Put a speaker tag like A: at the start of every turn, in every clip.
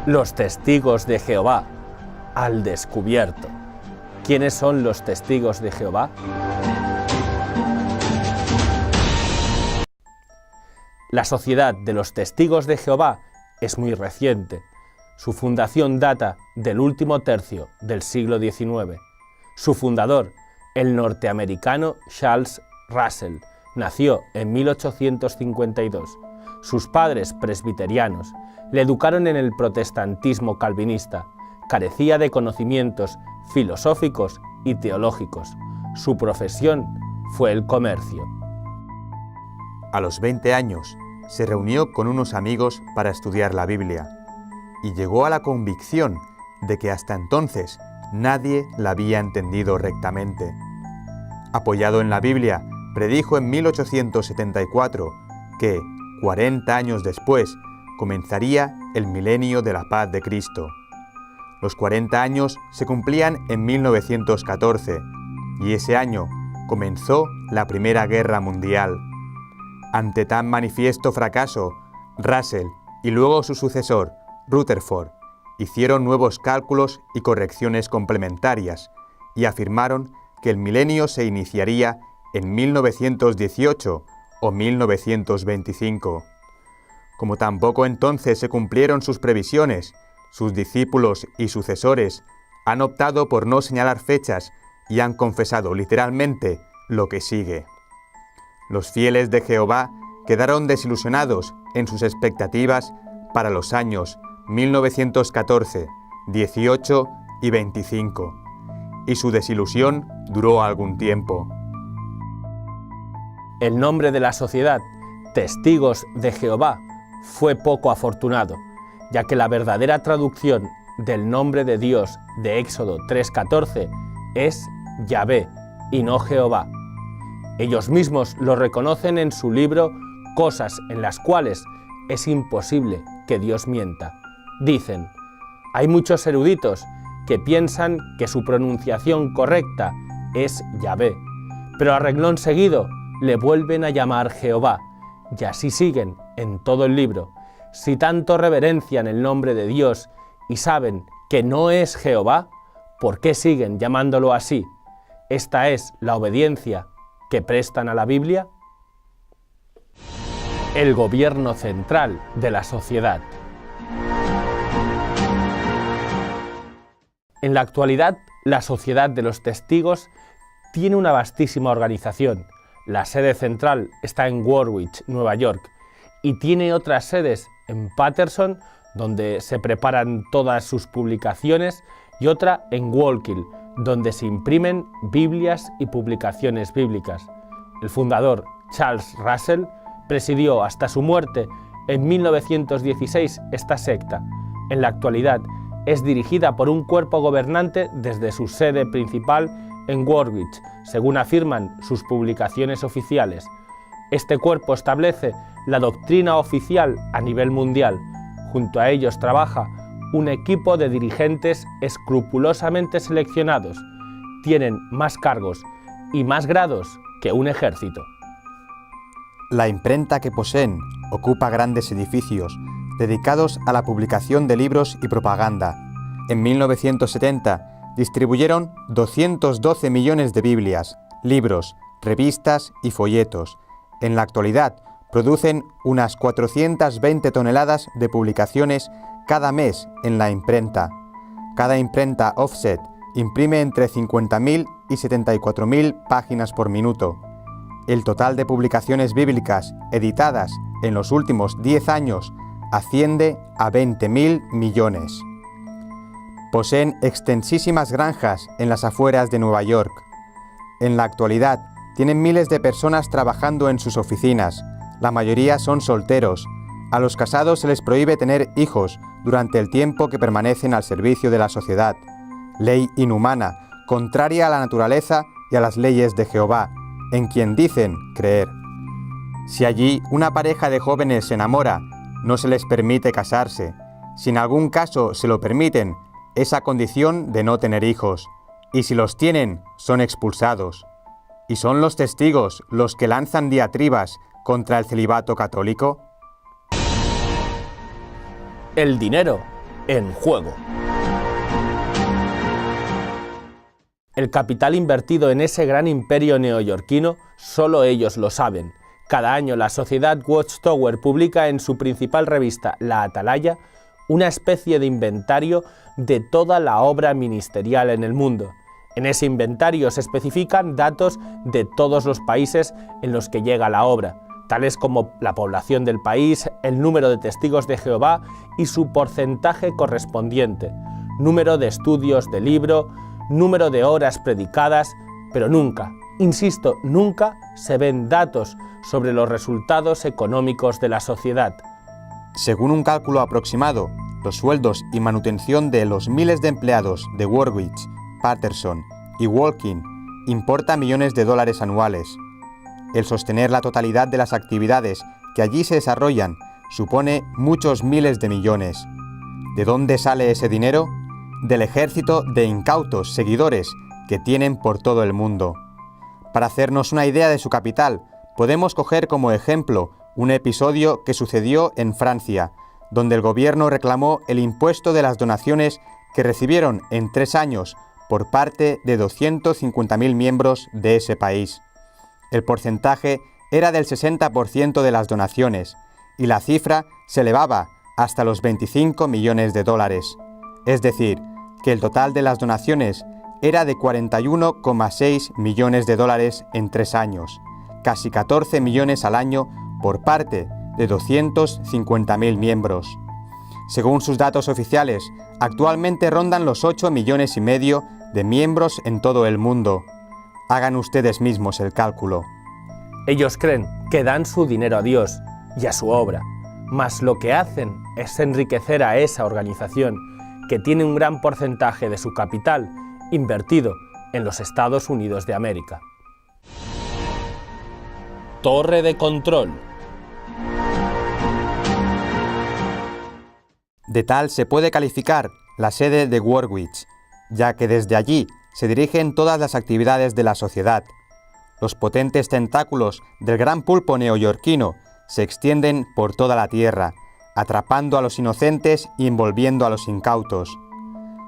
A: Los testigos de Jehová, al descubierto. ¿Quiénes son los testigos de Jehová? La Sociedad de los Testigos de Jehová es muy reciente. Su fundación data del último tercio del siglo XIX. Su fundador, el norteamericano Charles Russell, nació en 1852. Sus padres, presbiterianos, le educaron en el protestantismo calvinista. Carecía de conocimientos filosóficos y teológicos. Su profesión fue el comercio.
B: A los 20 años, se reunió con unos amigos para estudiar la Biblia y llegó a la convicción de que hasta entonces nadie la había entendido rectamente. Apoyado en la Biblia, predijo en 1874 que, 40 años después, comenzaría el milenio de la paz de Cristo. Los 40 años se cumplían en 1914 y ese año comenzó la Primera Guerra Mundial. Ante tan manifiesto fracaso, Russell y luego su sucesor, Rutherford, hicieron nuevos cálculos y correcciones complementarias y afirmaron que el milenio se iniciaría en 1918 o 1925. Como tampoco entonces se cumplieron sus previsiones, sus discípulos y sucesores han optado por no señalar fechas y han confesado literalmente lo que sigue. Los fieles de Jehová quedaron desilusionados en sus expectativas para los años 1914, 18 y 25, y su desilusión duró algún tiempo.
A: El nombre de la sociedad, Testigos de Jehová, fue poco afortunado, ya que la verdadera traducción del nombre de Dios de Éxodo 3:14 es Yahvé y no Jehová. Ellos mismos lo reconocen en su libro Cosas en las cuales es imposible que Dios mienta. Dicen, hay muchos eruditos que piensan que su pronunciación correcta es Yahvé, pero a renglón seguido le vuelven a llamar Jehová, y así siguen en todo el libro. Si tanto reverencian el nombre de Dios y saben que no es Jehová, ¿por qué siguen llamándolo así? ¿Esta es la obediencia que prestan a la Biblia? El gobierno central de la sociedad. En la actualidad, la Sociedad de los Testigos tiene una vastísima organización. La sede central está en Warwick, Nueva York, y tiene otras sedes en Paterson, donde se preparan todas sus publicaciones, y otra en Wallkill, donde se imprimen Biblias y publicaciones bíblicas. El fundador, Charles Russell, presidió hasta su muerte en 1916 esta secta. En la actualidad es dirigida por un cuerpo gobernante desde su sede principal en Warwick, según afirman sus publicaciones oficiales. Este cuerpo establece la doctrina oficial a nivel mundial. Junto a ellos trabaja un equipo de dirigentes escrupulosamente seleccionados. Tienen más cargos y más grados que un ejército.
B: La imprenta que poseen ocupa grandes edificios dedicados a la publicación de libros y propaganda. En 1970 distribuyeron 212 millones de Biblias, libros, revistas y folletos. En la actualidad producen unas 420 toneladas de publicaciones cada mes en la imprenta. Cada imprenta offset imprime entre 50.000 y 74.000 páginas por minuto. El total de publicaciones bíblicas editadas en los últimos 10 años asciende a 20.000 millones. Poseen extensísimas granjas en las afueras de Nueva York. En la actualidad, tienen miles de personas trabajando en sus oficinas. La mayoría son solteros. A los casados se les prohíbe tener hijos durante el tiempo que permanecen al servicio de la sociedad. Ley inhumana, contraria a la naturaleza y a las leyes de Jehová, en quien dicen creer. Si allí una pareja de jóvenes se enamora, no se les permite casarse. Si en algún caso se lo permiten, es a condición de no tener hijos. Y si los tienen, son expulsados. ¿Y son los testigos los que lanzan diatribas contra el celibato católico?
A: El dinero en juego. El capital invertido en ese gran imperio neoyorquino, solo ellos lo saben. Cada año la sociedad Watchtower publica en su principal revista, La Atalaya, una especie de inventario de toda la obra ministerial en el mundo. En ese inventario se especifican datos de todos los países en los que llega la obra, tales como la población del país, el número de testigos de Jehová y su porcentaje correspondiente, número de estudios de libro, número de horas predicadas, pero nunca, insisto, nunca se ven datos sobre los resultados económicos de la sociedad.
B: Según un cálculo aproximado, los sueldos y manutención de los miles de empleados de Woolwich, Patterson y Walking importa millones de dólares anuales. El sostener la totalidad de las actividades que allí se desarrollan supone muchos miles de millones. ¿De dónde sale ese dinero? Del ejército de incautos seguidores que tienen por todo el mundo. Para hacernos una idea de su capital, podemos coger como ejemplo un episodio que sucedió en Francia, donde el gobierno reclamó el impuesto de las donaciones que recibieron en 3 años por parte de 250.000 miembros de ese país. El porcentaje era del 60% de las donaciones, y la cifra se elevaba hasta los 25 millones de dólares. Es decir, que el total de las donaciones era de 41,6 millones de dólares en 3 años, casi 14 millones al año por parte de 250.000 miembros. Según sus datos oficiales, actualmente rondan los 8 millones y medio de miembros en todo el mundo. Hagan ustedes mismos el cálculo.
A: Ellos creen que dan su dinero a Dios y a su obra, mas lo que hacen es enriquecer a esa organización que tiene un gran porcentaje de su capital invertido en los Estados Unidos de América. Torre de control.
B: De tal se puede calificar la sede de Woolwich, ya que desde allí se dirigen todas las actividades de la sociedad. Los potentes tentáculos del gran pulpo neoyorquino se extienden por toda la tierra, atrapando a los inocentes y envolviendo a los incautos.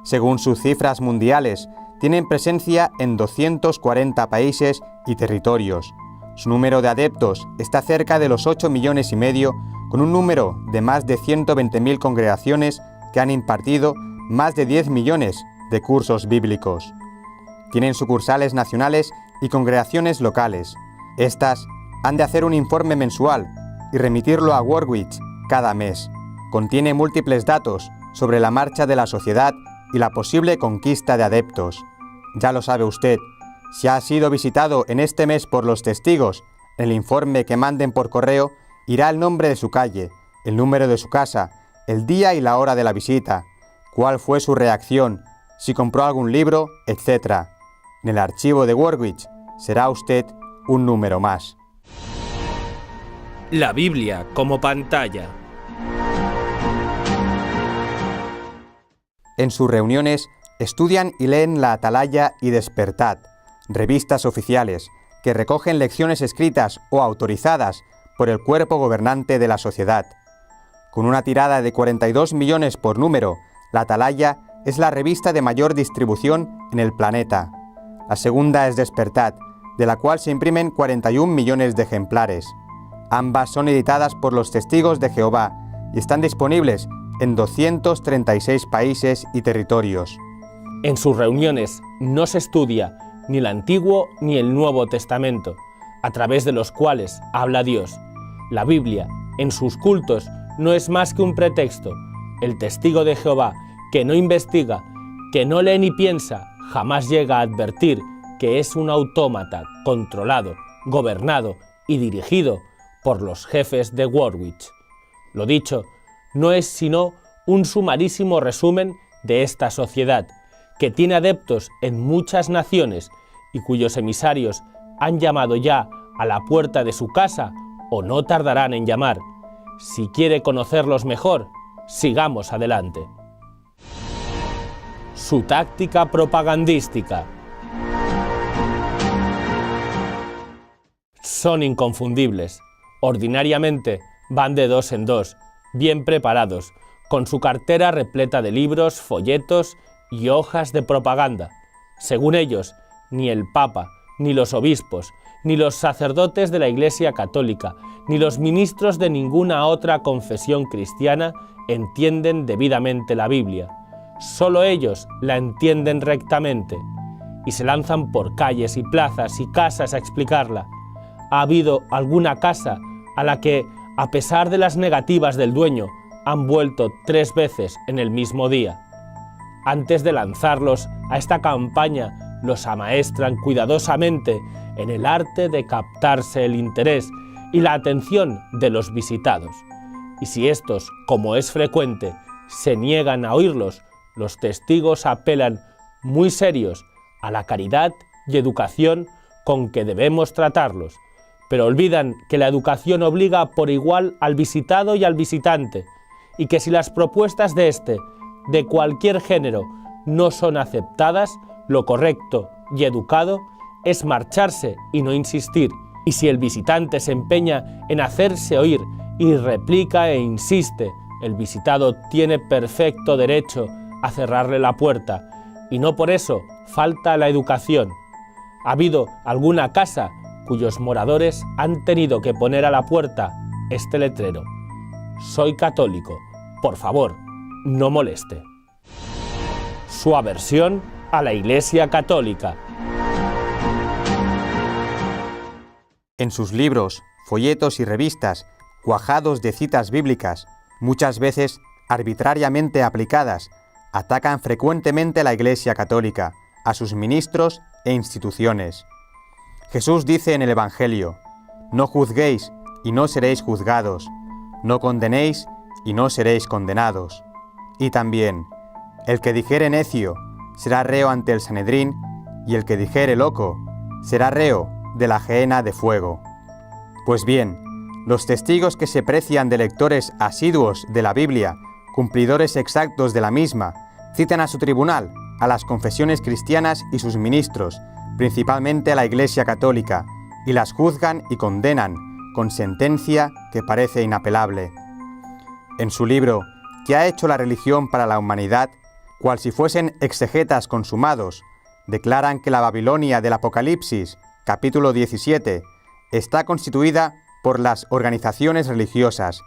B: Según sus cifras mundiales, tienen presencia en 240 países y territorios. Su número de adeptos está cerca de los 8 millones y medio, con un número de más de 120.000 congregaciones que han impartido más de 10 millones de cursos bíblicos. Tienen sucursales nacionales y congregaciones locales. Estas han de hacer un informe mensual y remitirlo a Woolwich cada mes. Contiene múltiples datos sobre la marcha de la sociedad y la posible conquista de adeptos. Ya lo sabe usted, si ha sido visitado en este mes por los testigos, en el informe que manden por correo irá el nombre de su calle, el número de su casa, el día y la hora de la visita, cuál fue su reacción, si compró algún libro, etc. En el archivo de Woolwich será usted un número más.
A: La Biblia como pantalla.
B: En sus reuniones estudian y leen La Atalaya y Despertad, revistas oficiales que recogen lecciones escritas o autorizadas por el cuerpo gobernante de la sociedad. Con una tirada de 42 millones por número, La Atalaya es la revista de mayor distribución en el planeta. La segunda es Despertad, de la cual se imprimen 41 millones de ejemplares. Ambas son editadas por los Testigos de Jehová y están disponibles en 236 países y territorios.
A: En sus reuniones no se estudia ni el Antiguo ni el Nuevo Testamento, a través de los cuales habla Dios. La Biblia, en sus cultos, no es más que un pretexto. El testigo de Jehová, que no investiga, que no lee ni piensa, jamás llega a advertir que es un autómata controlado, gobernado y dirigido por los jefes de Woolwich. Lo dicho no es sino un sumarísimo resumen de esta sociedad, que tiene adeptos en muchas naciones y cuyos emisarios han llamado ya a la puerta de su casa o no tardarán en llamar. Si quiere conocerlos mejor, sigamos adelante. Su táctica propagandística. Son inconfundibles. Ordinariamente van de 2 en 2, bien preparados, con su cartera repleta de libros, folletos y hojas de propaganda. Según ellos, ni el Papa, ni los obispos, ni los sacerdotes de la Iglesia Católica, ni los ministros de ninguna otra confesión cristiana entienden debidamente la Biblia. Solo ellos la entienden rectamente y se lanzan por calles y plazas y casas a explicarla. Ha habido alguna casa a la que, a pesar de las negativas del dueño, han vuelto 3 veces en el mismo día. Antes de lanzarlos a esta campaña, los amaestran cuidadosamente en el arte de captarse el interés y la atención de los visitados. Y si estos, como es frecuente, se niegan a oírlos, los testigos apelan muy serios a la caridad y educación con que debemos tratarlos, pero olvidan que la educación obliga por igual al visitado y al visitante, y que si las propuestas de cualquier género, no son aceptadas, lo correcto y educado es marcharse y no insistir. Y si el visitante se empeña en hacerse oír y replica e insiste, el visitado tiene perfecto derecho a cerrarle la puerta, y no por eso falta la educación. Ha habido alguna casa cuyos moradores han tenido que poner a la puerta este letrero: soy católico, por favor, no moleste. Su aversión a la Iglesia Católica.
B: En sus libros, folletos y revistas, cuajados de citas bíblicas, muchas veces arbitrariamente aplicadas, atacan frecuentemente a la Iglesia Católica, a sus ministros e instituciones. Jesús dice en el Evangelio: no juzguéis y no seréis juzgados, no condenéis y no seréis condenados. Y también: el que dijere necio será reo ante el Sanedrín, y el que dijere loco será reo de la gehenna de fuego. Pues bien, los testigos que se precian de lectores asiduos de la Biblia, cumplidores exactos de la misma, citan a su tribunal a las confesiones cristianas y sus ministros, principalmente a la Iglesia Católica, y las juzgan y condenan con sentencia que parece inapelable. En su libro ¿Qué ha hecho la religión para la humanidad?, cual si fuesen exegetas consumados, declaran que la Babilonia del Apocalipsis, capítulo 17, está constituida por las organizaciones religiosas,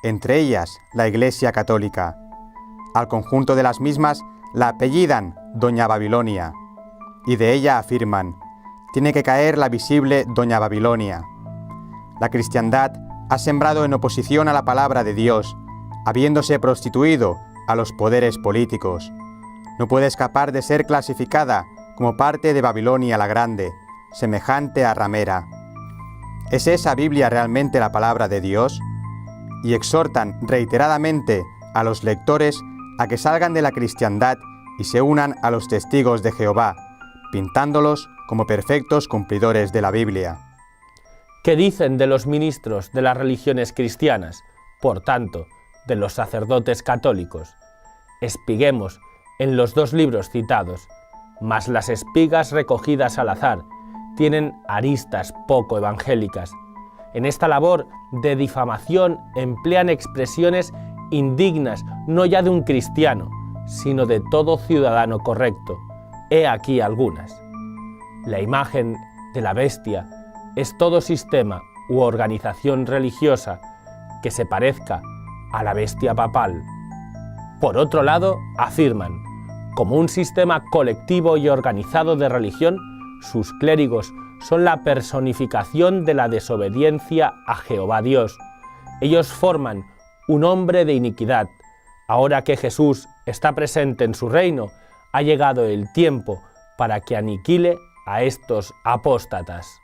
B: entre ellas la Iglesia Católica. Al conjunto de las mismas la apellidan Doña Babilonia, y de ella afirman: tiene que caer la visible Doña Babilonia. La cristiandad ha sembrado en oposición a la palabra de Dios, habiéndose prostituido a los poderes políticos. No puede escapar de ser clasificada como parte de Babilonia la Grande, semejante a ramera. ¿Es esa Biblia realmente la palabra de Dios? Y exhortan reiteradamente a los lectores a que salgan de la cristiandad y se unan a los testigos de Jehová, pintándolos como perfectos cumplidores de la Biblia.
A: ¿Qué dicen de los ministros de las religiones cristianas, por tanto, de los sacerdotes católicos? Espiguemos en los 2 libros citados, mas las espigas recogidas al azar tienen aristas poco evangélicas. En esta labor de difamación emplean expresiones indignas no ya de un cristiano, sino de todo ciudadano correcto. He aquí algunas. La imagen de la bestia es todo sistema u organización religiosa que se parezca a la bestia papal. Por otro lado, afirman: como un sistema colectivo y organizado de religión, sus clérigos son la personificación de la desobediencia a Jehová Dios. Ellos forman un hombre de iniquidad. Ahora que Jesús está presente en su reino, ha llegado el tiempo para que aniquile a estos apóstatas.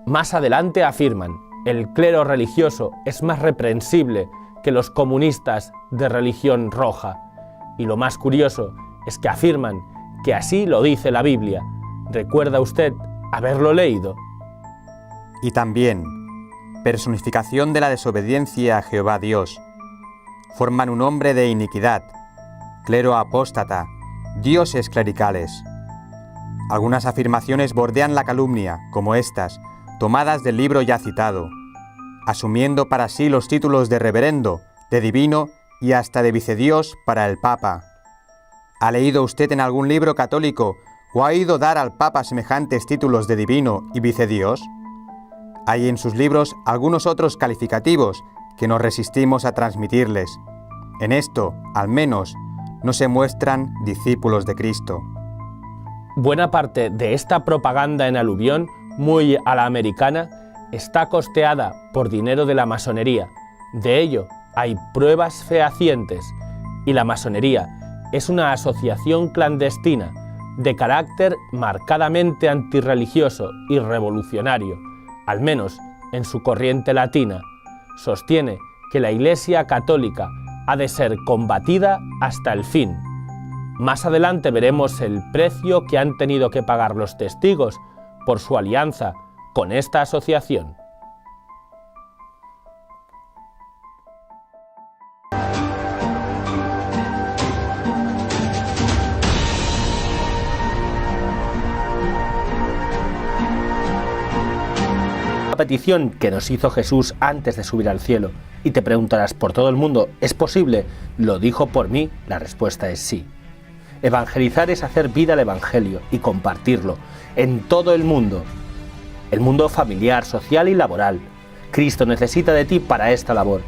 A: Más adelante afirman: el clero religioso es más reprensible que los comunistas de religión roja. Y lo más curioso es que afirman que así lo dice la Biblia. ¿Recuerda usted haberlo leído?
B: Y también, personificación de la desobediencia a Jehová Dios. Forman un hombre de iniquidad, clero apóstata, dioses clericales. Algunas afirmaciones bordean la calumnia, como estas, tomadas del libro ya citado, asumiendo para sí los títulos de reverendo, de divino y hasta de vicedios para el Papa. ¿Ha leído usted en algún libro católico o ha oído dar al Papa semejantes títulos de divino y vicedios? Hay en sus libros algunos otros calificativos que nos resistimos a transmitirles. En esto, al menos, no se muestran discípulos de Cristo.
A: Buena parte de esta propaganda en aluvión, muy a la americana, está costeada por dinero de la masonería. De ello hay pruebas fehacientes, y la masonería es una asociación clandestina de carácter marcadamente antirreligioso y revolucionario, al menos en su corriente latina. Sostiene que la Iglesia católica ha de ser combatida hasta el fin. Más adelante veremos el precio que han tenido que pagar los testigos por su alianza con esta asociación. La petición que nos hizo Jesús antes de subir al cielo, y te preguntarás por todo el mundo, ¿es posible? ¿Lo dijo por mí? La respuesta es sí. Evangelizar es hacer vida al Evangelio y compartirlo en todo el mundo familiar, social y laboral. Cristo necesita de ti para esta labor.